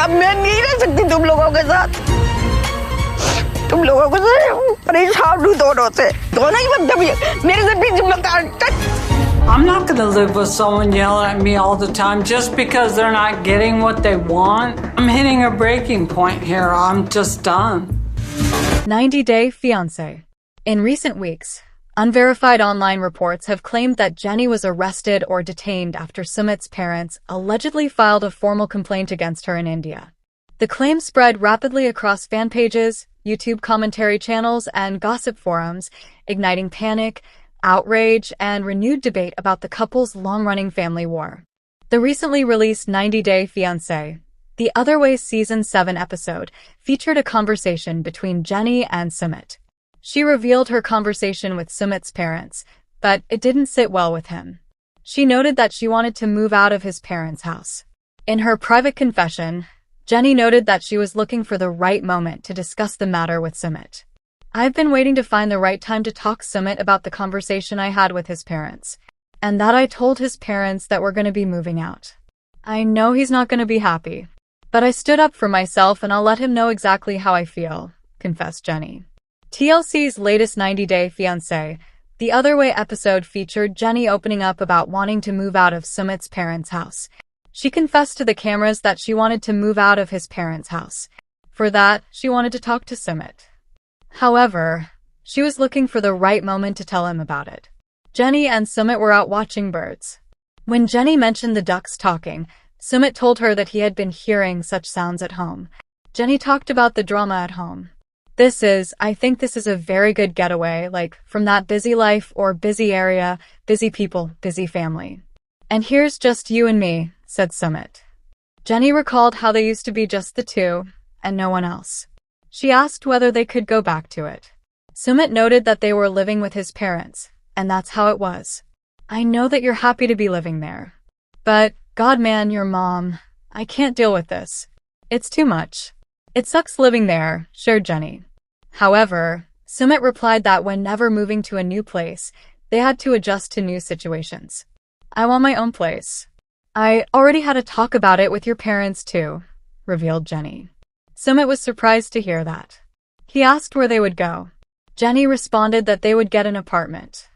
अब मैं नहीं रह सकती तुम लोगों के साथ। तुम लोगों को से परेशान हूँ दोनों से, दोनों ही मतलब मेरे से भी जिम्मेदार। I'm not going to live with someone yelling at me all the time just because they're not getting what they want. I'm hitting a breaking point here. I'm just done. 90-Day Fiancé. In recent weeks, unverified online reports have claimed that Jenny was arrested or detained after Sumit's parents allegedly filed a formal complaint against her in India. The claim spread rapidly across fan pages, YouTube commentary channels, and gossip forums, igniting panic, outrage, and renewed debate about the couple's long-running family war. The recently released 90-Day Fiancé, the Other Way Season 7 episode, featured a conversation between Jenny and Sumit. She revealed her conversation with Sumit's parents, but it didn't sit well with him. She noted that she wanted to move out of his parents' house. In her private confession, Jenny noted that she was looking for the right moment to discuss the matter with Sumit. I've been waiting to find the right time to talk to Sumit about the conversation I had with his parents, and that I told his parents that we're going to be moving out. I know he's not going to be happy, but I stood up for myself and I'll let him know exactly how I feel, confessed Jenny. TLC's latest 90-Day Fiancé, the Other Way episode featured Jenny opening up about wanting to move out of Sumit's parents' house. She confessed to the cameras that she wanted to move out of his parents' house. For that, she wanted to talk to Sumit. However, she was looking for the right moment to tell him about it. Jenny and Sumit were out watching birds. When Jenny mentioned the ducks talking, Sumit told her that he had been hearing such sounds at home. Jenny talked about the drama at home. I think this is a very good getaway, like from that busy life or busy area, busy people, busy family. And here's just you and me, said Sumit. Jenny recalled how they used to be just the two, and no one else. She asked whether they could go back to it. Sumit noted that they were living with his parents, and that's how it was. I know that you're happy to be living there. But, God man, your mom, I can't deal with this. It's too much. It sucks living there, shared Jenny. However, Sumit replied that whenever moving to a new place, they had to adjust to new situations. I want my own place. I already had a talk about it with your parents too, revealed Jenny. Sumit was surprised to hear that. He asked where they would go. Jenny responded that they would get an apartment.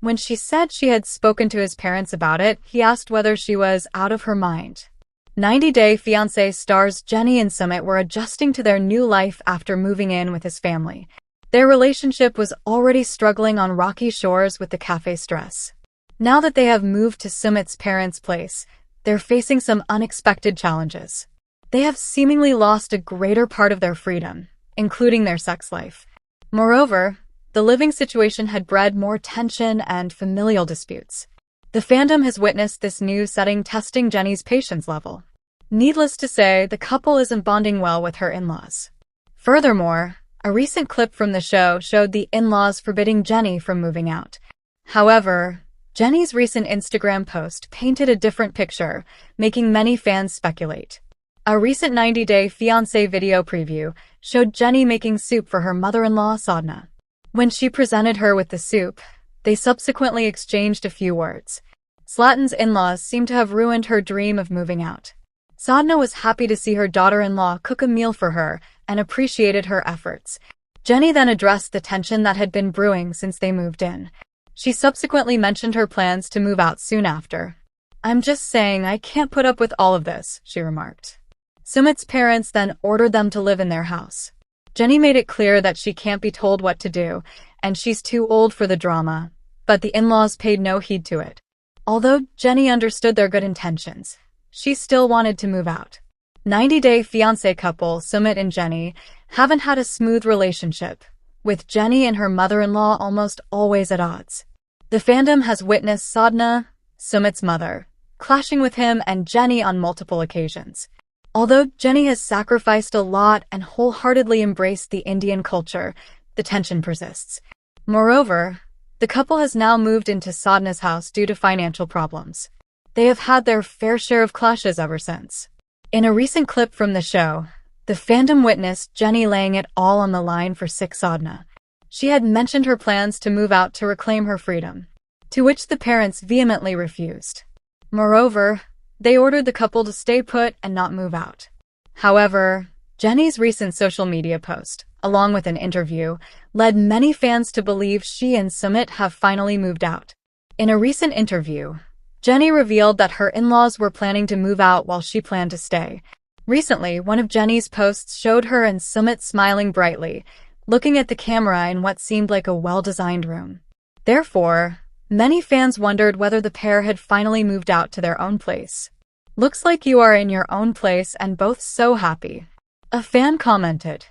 When she said she had spoken to his parents about it, he asked whether she was out of her mind. 90-Day Fiancé stars Jenny and Sumit were adjusting to their new life after moving in with his family. Their relationship was already struggling on rocky shores with the cafe stress. Now that they have moved to Sumit's parents' place, they're facing some unexpected challenges. They have seemingly lost a greater part of their freedom, including their sex life. Moreover, the living situation had bred more tension and familial disputes. The fandom has witnessed this new setting testing Jenny's patience level. Needless to say, the couple isn't bonding well with her in-laws. Furthermore, a recent clip from the show showed the in-laws forbidding Jenny from moving out. However, Jenny's recent Instagram post painted a different picture, making many fans speculate. A recent 90-Day Fiancé video preview showed Jenny making soup for her mother-in-law, Sadhna. When she presented her with the soup, they subsequently exchanged a few words. Slaton's in-laws seemed to have ruined her dream of moving out. Sadhna was happy to see her daughter-in-law cook a meal for her and appreciated her efforts. Jenny then addressed the tension that had been brewing since they moved in. She subsequently mentioned her plans to move out soon after. I'm just saying I can't put up with all of this, she remarked. Sumit's parents then ordered them to live in their house. Jenny made it clear that she can't be told what to do, and she's too old for the drama, but the in-laws paid no heed to it. Although Jenny understood their good intentions, she still wanted to move out. 90-Day Fiancé couple Sumit and Jenny haven't had a smooth relationship, with Jenny and her mother-in-law almost always at odds. The fandom has witnessed Sadhna, Sumit's mother, clashing with him and Jenny on multiple occasions. Although Jenny has sacrificed a lot and wholeheartedly embraced the Indian culture, the tension persists. Moreover, the couple has now moved into Sadhna's house due to financial problems. They have had their fair share of clashes ever since. In a recent clip from the show, the fandom witnessed Jenny laying it all on the line for sick Sadhna. She had mentioned her plans to move out to reclaim her freedom, to which the parents vehemently refused. Moreover, they ordered the couple to stay put and not move out. However, Jenny's recent social media post, along with an interview, led many fans to believe she and Sumit have finally moved out. In a recent interview, Jenny revealed that her in-laws were planning to move out while she planned to stay. Recently, one of Jenny's posts showed her and Sumit smiling brightly, looking at the camera in what seemed like a well-designed room. Therefore, many fans wondered whether the pair had finally moved out to their own place. "Looks like you are in your own place and both so happy," a fan commented.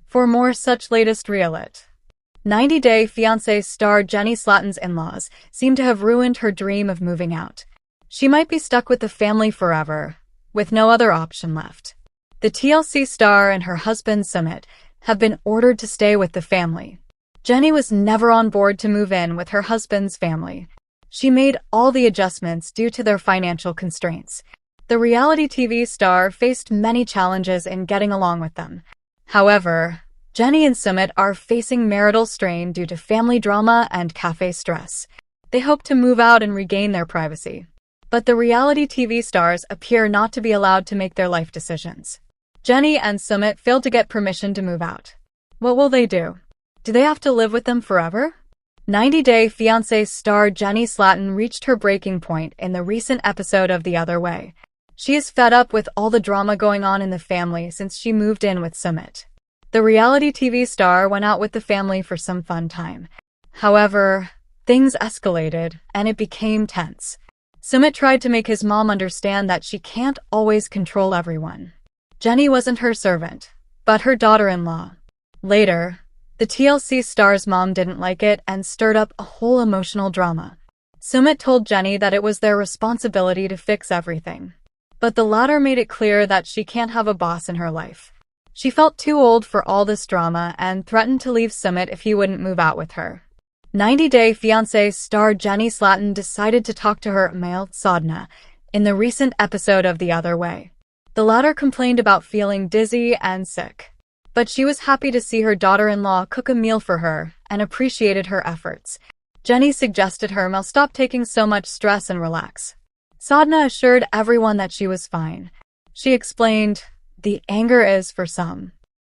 For more such latest realit. 90 Day Fiancé star Jenny Slaton's in-laws seem to have ruined her dream of moving out. She might be stuck with the family forever, with no other option left. The TLC star and her husband Sumit have been ordered to stay with the family. Jenny was never on board to move in with her husband's family. She made all the adjustments due to their financial constraints. The reality TV star faced many challenges in getting along with them. However, Jenny and Sumit are facing marital strain due to family drama and cafe stress. They hope to move out and regain their privacy. But the reality TV stars appear not to be allowed to make their life decisions. Jenny and Sumit failed to get permission to move out. What will they do? Do they have to live with them forever? 90 Day Fiancé star Jenny Slaton reached her breaking point in the recent episode of The Other Way. She is fed up with all the drama going on in the family since she moved in with Sumit. The reality TV star went out with the family for some fun time. However, things escalated and it became tense. Sumit tried to make his mom understand that she can't always control everyone. Jenny wasn't her servant, but her daughter-in-law. Later, the TLC star's mom didn't like it and stirred up a whole emotional drama. Sumit told Jenny that it was their responsibility to fix everything. But the latter made it clear that she can't have a boss in her life. She felt too old for all this drama and threatened to leave Sumit if he wouldn't move out with her. 90 Day Fiancé star Jenny Slaton decided to talk to her male Sadhna in the recent episode of The Other Way. The latter complained about feeling dizzy and sick. But she was happy to see her daughter-in-law cook a meal for her and appreciated her efforts. Jenny suggested her male stop taking so much stress and relax. Sadhna assured everyone that she was fine. She explained, "The anger is for some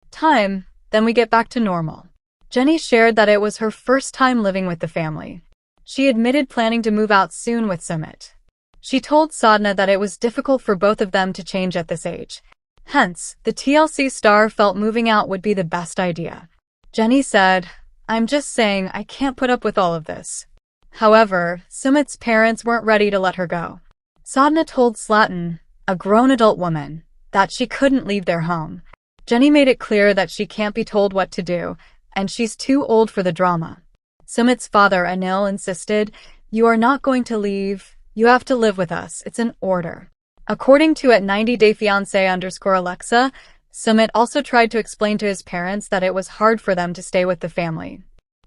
time, then we get back to normal." Jenny shared that it was her first time living with the family. She admitted planning to move out soon with Sumit. She told Sadhna that it was difficult for both of them to change at this age. Hence, the TLC star felt moving out would be the best idea. Jenny said, "I'm just saying I can't put up with all of this." However, Sumit's parents weren't ready to let her go. Sadhna told Slaton, a grown adult woman, that she couldn't leave their home. Jenny made it clear that she can't be told what to do, and she's too old for the drama. Sumit's father, Anil, insisted, "You are not going to leave. You have to live with us. It's an order." According to at 90 Day Fiancé _Alexa, Sumit also tried to explain to his parents that it was hard for them to stay with the family.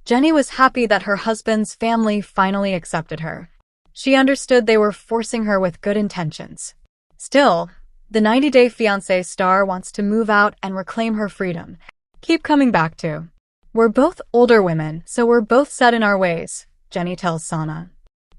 Jenny was happy that her husband's family finally accepted her. She understood they were forcing her with good intentions. Still, the 90 Day Fiancé star wants to move out and reclaim her freedom. "Keep coming back to. We're both older women, so we're both set in our ways," Jenny tells Sana.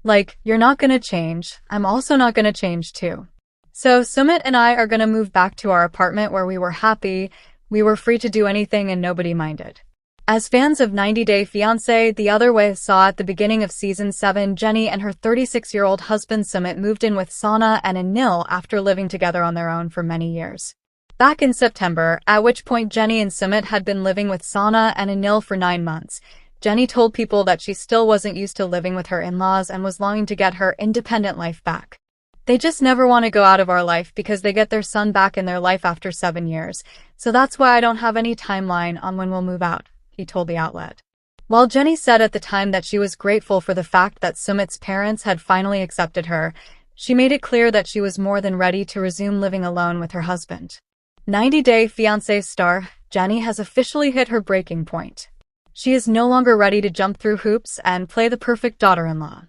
"Like, you're not gonna change, I'm also not gonna change too. So Sumit and I are gonna move back to our apartment where we were happy, we were free to do anything and nobody minded." As fans of 90 Day Fiancé The Other Way saw at the beginning of Season 7, Jenny and her 36-year-old husband Sumit moved in with Sana and Anil after living together on their own for many years. Back in September, at which point Jenny and Sumit had been living with Sana and Anil for 9 months, Jenny told people that she still wasn't used to living with her in-laws and was longing to get her independent life back. "They just never want to go out of our life because they get their son back in their life after 7 years, so that's why I don't have any timeline on when we'll move out," he told the outlet. While Jenny said at the time that she was grateful for the fact that Sumit's parents had finally accepted her, she made it clear that she was more than ready to resume living alone with her husband. 90 Day Fiancé star Jenny has officially hit her breaking point. She is no longer ready to jump through hoops and play the perfect daughter-in-law.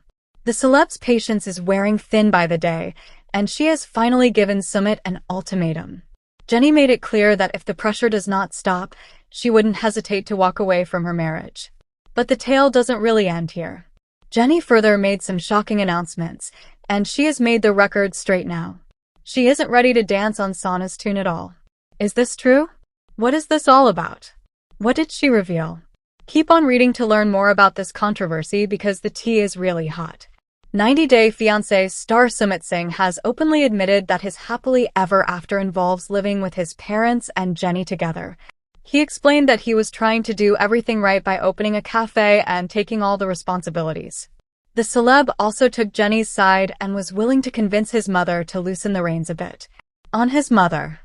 The celeb's patience is wearing thin by the day, and she has finally given Sumit an ultimatum. Jenny made it clear that if the pressure does not stop, she wouldn't hesitate to walk away from her marriage. But the tale doesn't really end here. Jenny further made some shocking announcements, and she has made the record straight now. She isn't ready to dance on Sana's tune at all. Is this true? What is this all about? What did she reveal? Keep on reading to learn more about this controversy because the tea is really hot. 90 Day Fiancé star Sumit Singh has openly admitted that his happily ever after involves living with his parents and Jenny together. He explained that he was trying to do everything right by opening a cafe and taking all the responsibilities. The celeb also took Jenny's side and was willing to convince his mother to loosen the reins a bit. On his mother,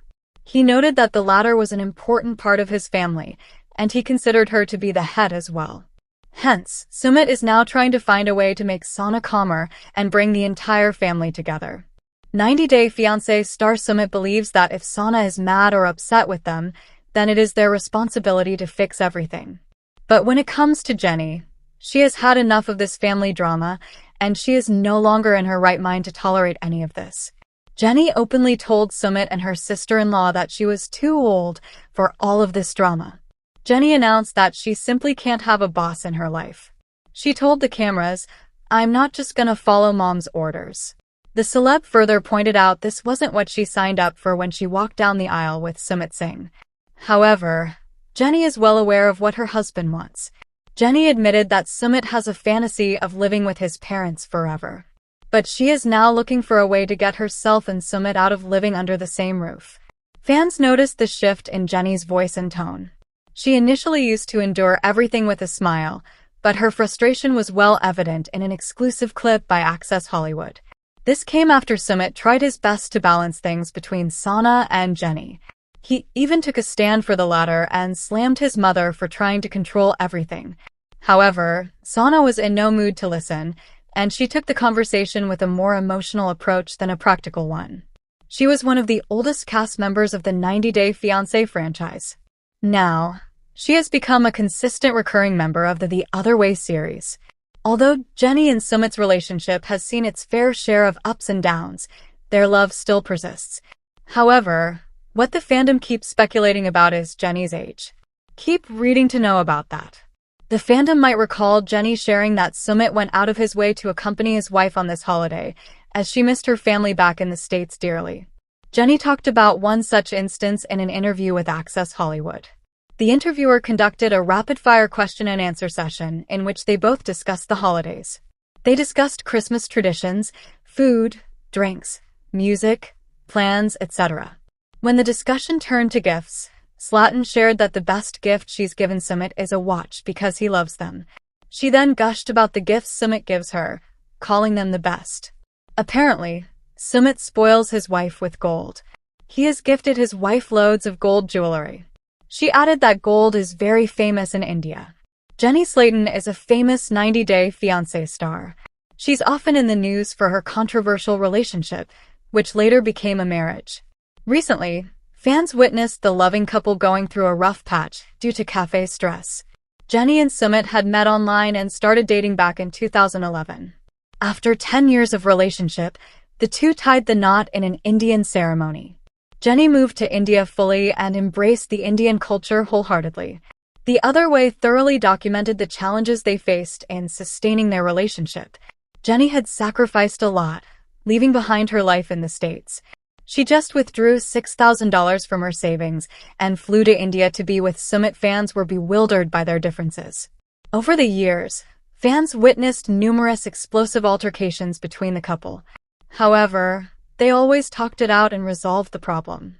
he noted that the latter was an important part of his family, and he considered her to be the head as well. Hence, Sumit is now trying to find a way to make Sana calmer and bring the entire family together. 90 Day Fiancé star Sumit believes that if Sana is mad or upset with them, then it is their responsibility to fix everything. But when it comes to Jenny, she has had enough of this family drama, and she is no longer in her right mind to tolerate any of this. Jenny openly told Sumit and her sister-in-law that she was too old for all of this drama. Jenny announced that she simply can't have a boss in her life. She told the cameras, "I'm not just gonna follow mom's orders." The celeb further pointed out this wasn't what she signed up for when she walked down the aisle with Sumit Singh. However, Jenny is well aware of what her husband wants. Jenny admitted that Sumit has a fantasy of living with his parents forever. But she is now looking for a way to get herself and Sumit out of living under the same roof. Fans noticed the shift in Jenny's voice and tone. She initially used to endure everything with a smile, but her frustration was well evident in an exclusive clip by Access Hollywood. This came after Sumit tried his best to balance things between Sana and Jenny. He even took a stand for the latter and slammed his mother for trying to control everything. However, Sana was in no mood to listen, and she took the conversation with a more emotional approach than a practical one. She was one of the oldest cast members of the 90 Day Fiancé franchise. Now, she has become a consistent recurring member of the Other Way series. Although Jenny and Sumit's relationship has seen its fair share of ups and downs, their love still persists. However, what the fandom keeps speculating about is Jenny's age. Keep reading to know about that. The fandom might recall Jenny sharing that Sumit went out of his way to accompany his wife on this holiday, as she missed her family back in the States dearly. Jenny talked about one such instance in an interview with Access Hollywood. The interviewer conducted a rapid-fire question-and-answer session in which they both discussed the holidays. They discussed Christmas traditions, food, drinks, music, plans, etc. When the discussion turned to gifts, Slaton shared that the best gift she's given Sumit is a watch because he loves them. She then gushed about the gifts Sumit gives her, calling them the best. Apparently, Sumit spoils his wife with gold. He has gifted his wife loads of gold jewelry. She added that gold is very famous in India. Jenny Slaton is a famous 90 Day Fiancé star. She's often in the news for her controversial relationship, which later became a marriage. Recently, fans witnessed the loving couple going through a rough patch due to cafe stress. Jenny and Sumit had met online and started dating back in 2011. After 10 years of relationship, the two tied the knot in an Indian ceremony. Jenny moved to India fully and embraced the Indian culture wholeheartedly. The Other Way thoroughly documented the challenges they faced in sustaining their relationship. Jenny had sacrificed a lot, leaving behind her life in the States. She just withdrew $6,000 from her savings and flew to India to be with Sumit. Fans were bewildered by their differences. Over the years, fans witnessed numerous explosive altercations between the couple. However, they always talked it out and resolved the problem.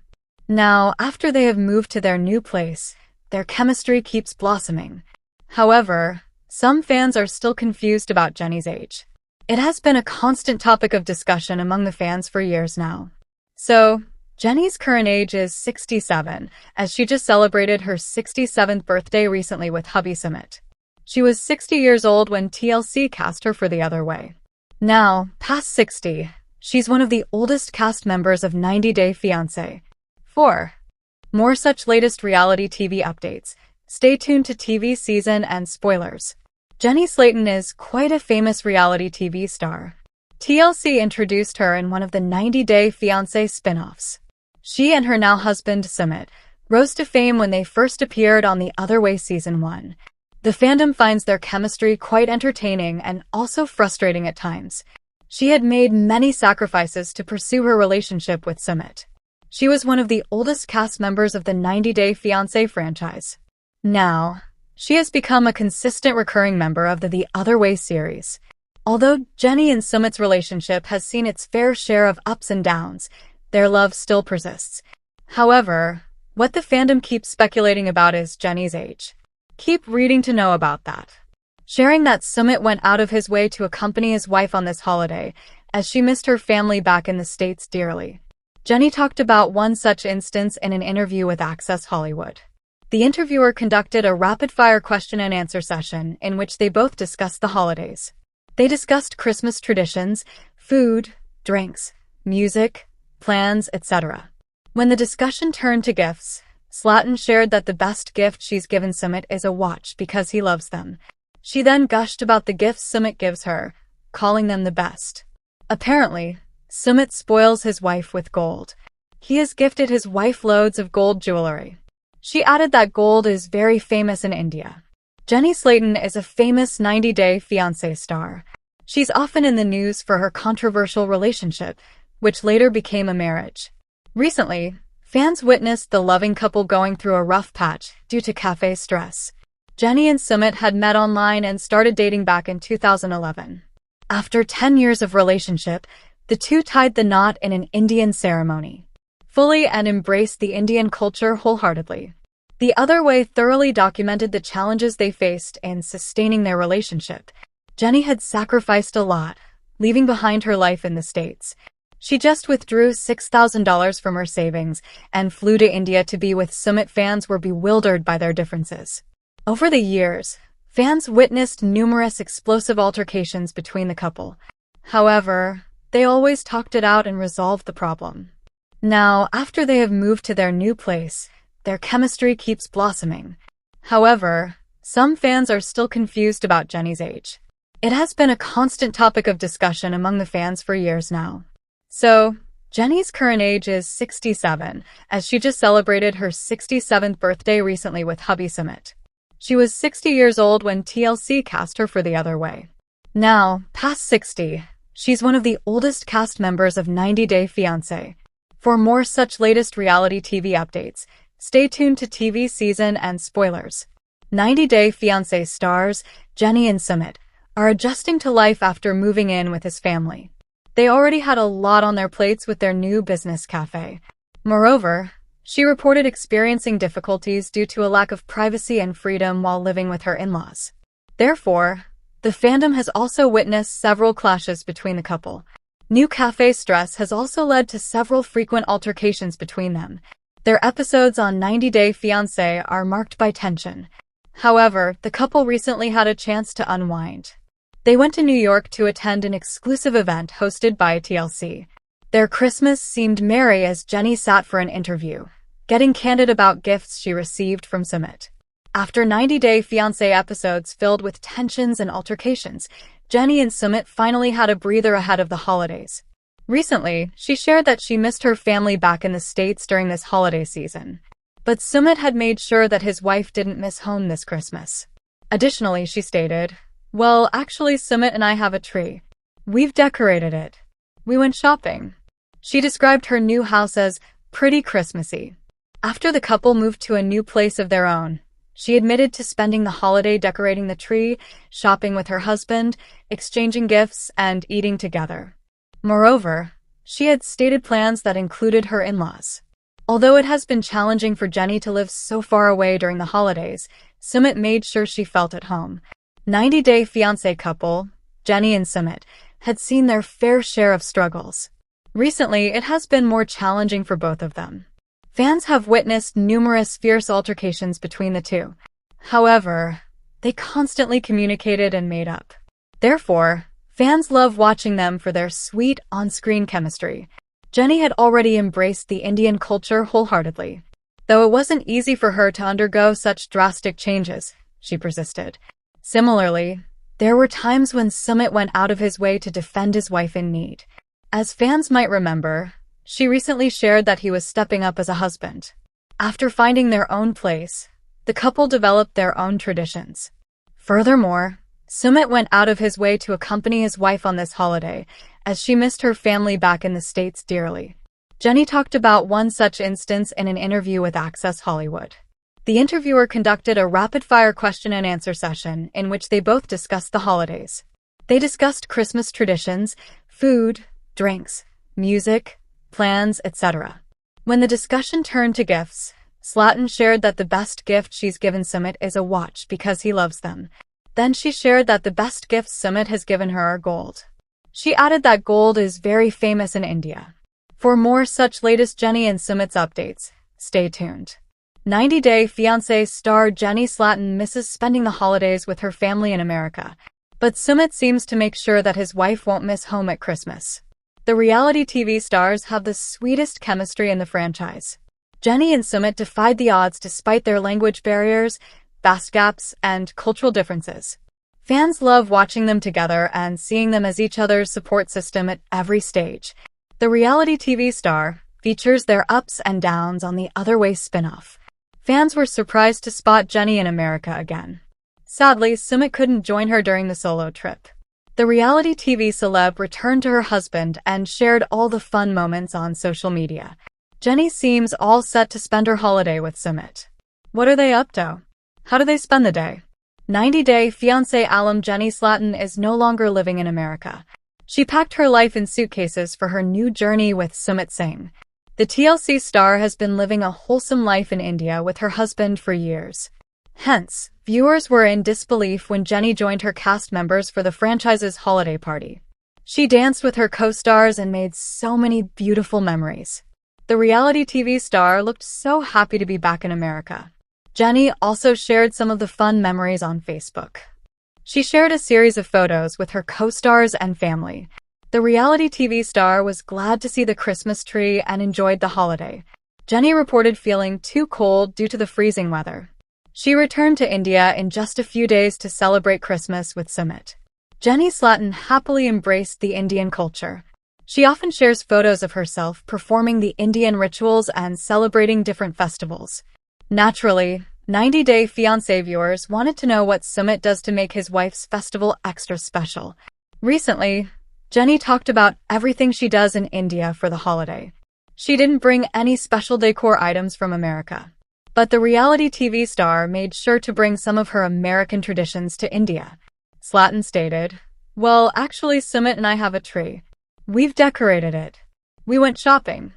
Now, after they have moved to their new place, their chemistry keeps blossoming. However, some fans are still confused about Jenny's age. It has been a constant topic of discussion among the fans for years now. So, Jenny's current age is 67, as she just celebrated her 67th birthday recently with hubby Sumit. She was 60 years old when TLC cast her for The Other Way. Now, past 60, she's one of the oldest cast members of 90 Day Fiancé. For more such latest reality TV updates, stay tuned to TV season and spoilers. Jenny Slaton is quite a famous reality TV star. TLC introduced her in one of the 90 Day Fiancé spin-offs. She and her now husband, Sumit, rose to fame when they first appeared on The Other Way Season 1. The fandom finds their chemistry quite entertaining and also frustrating at times. She had made many sacrifices to pursue her relationship with Sumit. She was one of the oldest cast members of the 90 Day Fiancé franchise. Now, she has become a consistent recurring member of the Other Way series. Although Jenny and Sumit's relationship has seen its fair share of ups and downs, their love still persists. However, what the fandom keeps speculating about is Jenny's age. Keep reading to know about that. Sharing that Sumit went out of his way to accompany his wife on this holiday, as she missed her family back in the States dearly. Jenny talked about one such instance in an interview with Access Hollywood. The interviewer conducted a rapid-fire question-and-answer session in which they both discussed the holidays. They discussed Christmas traditions, food, drinks, music, plans, etc. When the discussion turned to gifts, Slaton shared that the best gift she's given Sumit is a watch because he loves them. She then gushed about the gifts Sumit gives her, calling them the best. Apparently, Sumit spoils his wife with gold. He has gifted his wife loads of gold jewelry. She added that gold is very famous in India. Jenny Slaton is a famous 90 Day Fiancé star. She's often in the news for her controversial relationship, which later became a marriage. Recently, fans witnessed the loving couple going through a rough patch due to cafe stress. Jenny and Sumit had met online and started dating back in 2011. After 10 years of relationship, the two tied the knot in an Indian ceremony, fully and embraced the Indian culture wholeheartedly. The Other Way thoroughly documented the challenges they faced in sustaining their relationship. Jenny had sacrificed a lot, leaving behind her life in the States. She just withdrew $6,000 from her savings and flew to India to be with Sumit. Fans were bewildered by their differences. Over the years, fans witnessed numerous explosive altercations between the couple. However, they always talked it out and resolved the problem. Now, after they have moved to their new place, their chemistry keeps blossoming. However, some fans are still confused about Jenny's age. It has been a constant topic of discussion among the fans for years now. So, Jenny's current age is 67, as she just celebrated her 67th birthday recently with hubby Sumit. She was 60 years old when TLC cast her for The Other Way. Now, past 60, she's one of the oldest cast members of 90 Day Fiancé. For more such latest reality TV updates, stay tuned to TV season and spoilers. 90 Day Fiancé stars, Jenny and Sumit, are adjusting to life after moving in with his family. They already had a lot on their plates with their new business cafe. Moreover, she reported experiencing difficulties due to a lack of privacy and freedom while living with her in-laws. Therefore, the fandom has also witnessed several clashes between the couple. New cafe stress has also led to several frequent altercations between them. Their episodes on 90 Day Fiancé are marked by tension. However, the couple recently had a chance to unwind. They went to New York to attend an exclusive event hosted by TLC. Their Christmas seemed merry as Jenny sat for an interview, getting candid about gifts she received from Sumit. After 90 Day Fiancé episodes filled with tensions and altercations, Jenny and Sumit finally had a breather ahead of the holidays. Recently, she shared that she missed her family back in the States during this holiday season. But Sumit had made sure that his wife didn't miss home this Christmas. Additionally, she stated, "Well, actually, Sumit and I have a tree. We've decorated it. We went shopping." She described her new house as pretty Christmassy. After the couple moved to a new place of their own, she admitted to spending the holiday decorating the tree, shopping with her husband, exchanging gifts, and eating together. Moreover, she had stated plans that included her in-laws. Although it has been challenging for Jenny to live so far away during the holidays, Sumit made sure she felt at home. 90 Day Fiancé couple, Jenny and Sumit, had seen their fair share of struggles. Recently, it has been more challenging for both of them. Fans have witnessed numerous fierce altercations between the two. However, they constantly communicated and made up. Therefore, fans love watching them for their sweet on-screen chemistry. Jenny had already embraced the Indian culture wholeheartedly. Though it wasn't easy for her to undergo such drastic changes, she persisted. Similarly, there were times when Sumit went out of his way to defend his wife in need. As fans might remember, she recently shared that he was stepping up as a husband. After finding their own place, the couple developed their own traditions. Furthermore, Sumit went out of his way to accompany his wife on this holiday, as she missed her family back in the States dearly. Jenny talked about one such instance in an interview with Access Hollywood. The interviewer conducted a rapid-fire question-and-answer session in which they both discussed the holidays. They discussed Christmas traditions, food, drinks, music, plans, etc. When the discussion turned to gifts, Slaton shared that the best gift she's given Sumit is a watch because he loves them. Then she shared that the best gifts Sumit has given her are gold. She added that gold is very famous in India. For more such latest Jenny and Sumit's updates, stay tuned. 90 Day Fiancé star Jenny Slaton misses spending the holidays with her family in America, but Sumit seems to make sure that his wife won't miss home at Christmas. The reality TV stars have the sweetest chemistry in the franchise. Jenny and Sumit defied the odds despite their language barriers, vast gaps, and cultural differences. Fans love watching them together and seeing them as each other's support system at every stage. The reality TV star features their ups and downs on the Other Way spin-off. Fans were surprised to spot Jenny in America again. Sadly, Sumit couldn't join her during the solo trip. The reality TV celeb returned to her husband and shared all the fun moments on social media. Jenny seems all set to spend her holiday with Sumit. What are they up to? How do they spend the day? 90 Day Fiancé alum Jenny Slaton is no longer living in America. She packed her life in suitcases for her new journey with Sumit Singh. The TLC star has been living a wholesome life in India with her husband for years. Hence, viewers were in disbelief when Jenny joined her cast members for the franchise's holiday party. She danced with her co-stars and made so many beautiful memories. The reality TV star looked so happy to be back in America. Jenny also shared some of the fun memories on Facebook. She shared a series of photos with her co-stars and family. The reality TV star was glad to see the Christmas tree and enjoyed the holiday. Jenny reported feeling too cold due to the freezing weather. She returned to India in just a few days to celebrate Christmas with Sumit. Jenny Slaton happily embraced the Indian culture. She often shares photos of herself performing the Indian rituals and celebrating different festivals. Naturally, 90 Day Fiancé viewers wanted to know what Sumit does to make his wife's festival extra special. Recently, Jenny talked about everything she does in India for the holiday. She didn't bring any special decor items from America. But the reality TV star made sure to bring some of her American traditions to India. Slaton stated, "Well, actually, Sumit and I have a tree. We've decorated it. We went shopping."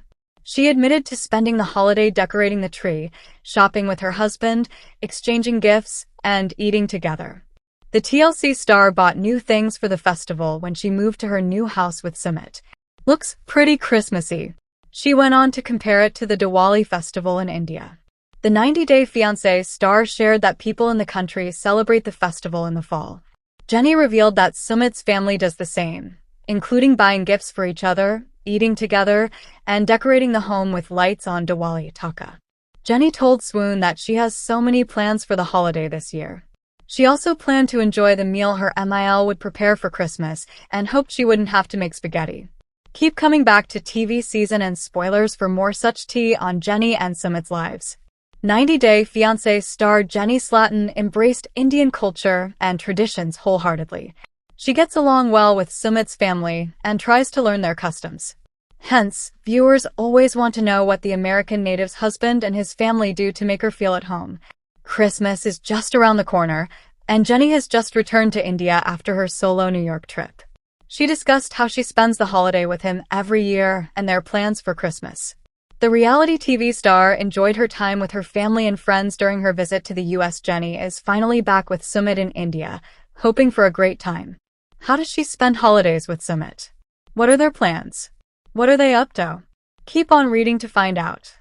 She admitted to spending the holiday decorating the tree, shopping with her husband, exchanging gifts, and eating together. The TLC star bought new things for the festival when she moved to her new house with Sumit. Looks pretty Christmassy. She went on to compare it to the Diwali festival in India. The 90 Day Fiancé star shared that people in the country celebrate the festival in the fall. Jenny revealed that Sumit's family does the same, including buying gifts for each other, eating together, and decorating the home with lights on Diwali Taka. Jenny told Swoon that she has so many plans for the holiday this year. She also planned to enjoy the meal her MIL would prepare for Christmas and hoped she wouldn't have to make spaghetti. Keep coming back to TV season and spoilers for more such tea on Jenny and Sumit's lives. 90 Day Fiancé star Jenny Slaton embraced Indian culture and traditions wholeheartedly. She gets along well with Sumit's family and tries to learn their customs. Hence, viewers always want to know what the American native's husband and his family do to make her feel at home. Christmas is just around the corner, and Jenny has just returned to India after her solo New York trip. She discussed how she spends the holiday with him every year and their plans for Christmas. The reality TV star enjoyed her time with her family and friends during her visit to the US. Jenny is finally back with Sumit in India, hoping for a great time. How does she spend holidays with Sumit? What are their plans? What are they up to? Keep on reading to find out.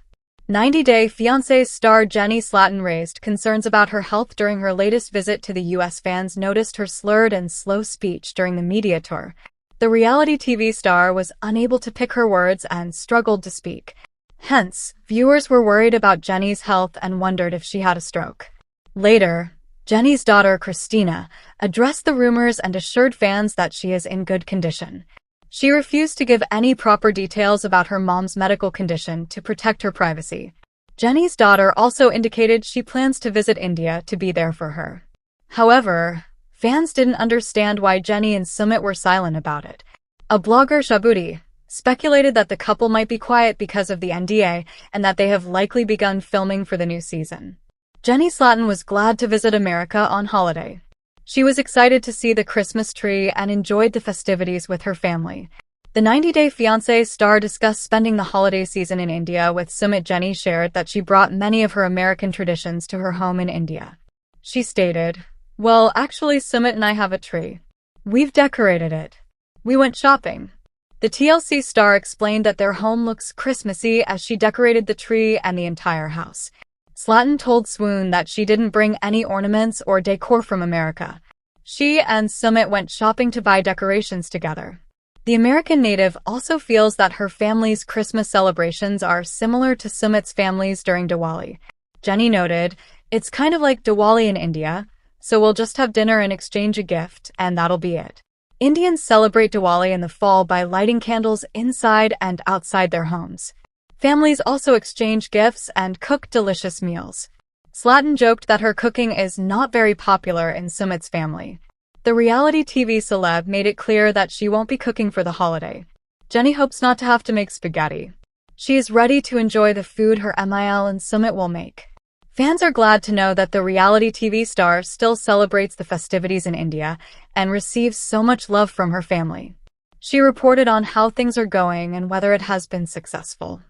90 Day Fiancé star Jenny Slaton raised concerns about her health during her latest visit to the US. Fans noticed her slurred and slow speech during the media tour. The reality TV star was unable to pick her words and struggled to speak. Hence, viewers were worried about Jenny's health and wondered if she had a stroke. Later, Jenny's daughter, Christina, addressed the rumors and assured fans that she is in good condition. She refused to give any proper details about her mom's medical condition to protect her privacy. Jenny's daughter also indicated she plans to visit India to be there for her. However, fans didn't understand why Jenny and Sumit were silent about it. A blogger, Shabudi, speculated that the couple might be quiet because of the NDA and that they have likely begun filming for the new season. Jenny Slaton was glad to visit America on holiday. She was excited to see the Christmas tree and enjoyed the festivities with her family. The 90-Day Fiancé star discussed spending the holiday season in India with Sumit. Jenny shared that she brought many of her American traditions to her home in India. She stated, "Well, actually, Sumit and I have a tree. We've decorated it. We went shopping." The TLC star explained that their home looks Christmassy as she decorated the tree and the entire house. Slaton told Swoon that she didn't bring any ornaments or decor from America. She and Sumit went shopping to buy decorations together. The American native also feels that her family's Christmas celebrations are similar to Sumit's family's during Diwali. Jenny noted, "It's kind of like Diwali in India, so we'll just have dinner and exchange a gift, and that'll be it." Indians celebrate Diwali in the fall by lighting candles inside and outside their homes. Families also exchange gifts and cook delicious meals. Slaton joked that her cooking is not very popular in Sumit's family. The reality TV celeb made it clear that she won't be cooking for the holiday. Jenny hopes not to have to make spaghetti. She is ready to enjoy the food her Mil and Sumit will make. Fans are glad to know that the reality TV star still celebrates the festivities in India and receives so much love from her family. She reported on how things are going and whether it has been successful.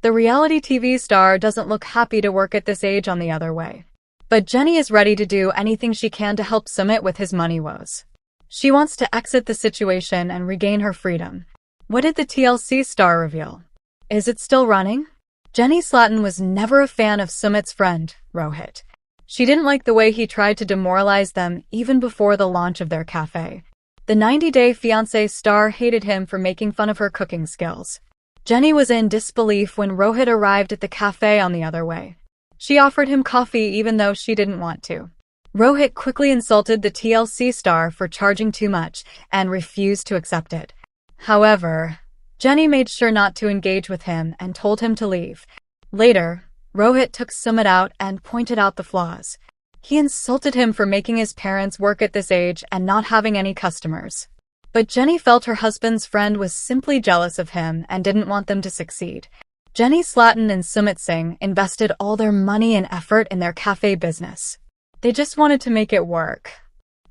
The reality TV star doesn't look happy to work at this age on the other way. But Jenny is ready to do anything she can to help Sumit with his money woes. She wants to exit the situation and regain her freedom. What did the TLC star reveal? Is it still running? Jenny Slaton was never a fan of Sumit's friend, Rohit. She didn't like the way he tried to demoralize them even before the launch of their cafe. The 90-Day Fiancé star hated him for making fun of her cooking skills. Jenny was in disbelief when Rohit arrived at the cafe on the other way. She offered him coffee even though she didn't want to. Rohit quickly insulted the TLC star for charging too much and refused to accept it. However, Jenny made sure not to engage with him and told him to leave. Later, Rohit took Sumit out and pointed out the flaws. He insulted him for making his parents work at this age and not having any customers. But Jenny felt her husband's friend was simply jealous of him and didn't want them to succeed. Jenny Slaton and Sumit Singh invested all their money and effort in their cafe business. They just wanted to make it work.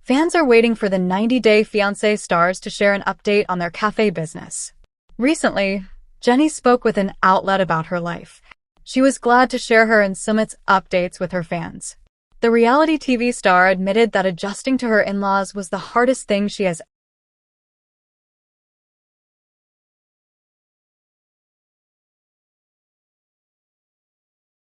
Fans are waiting for the 90-Day Fiancé stars to share an update on their cafe business. Recently, Jenny spoke with an outlet about her life. She was glad to share her and Sumit's updates with her fans. The reality TV star admitted that adjusting to her in-laws was the hardest thing she has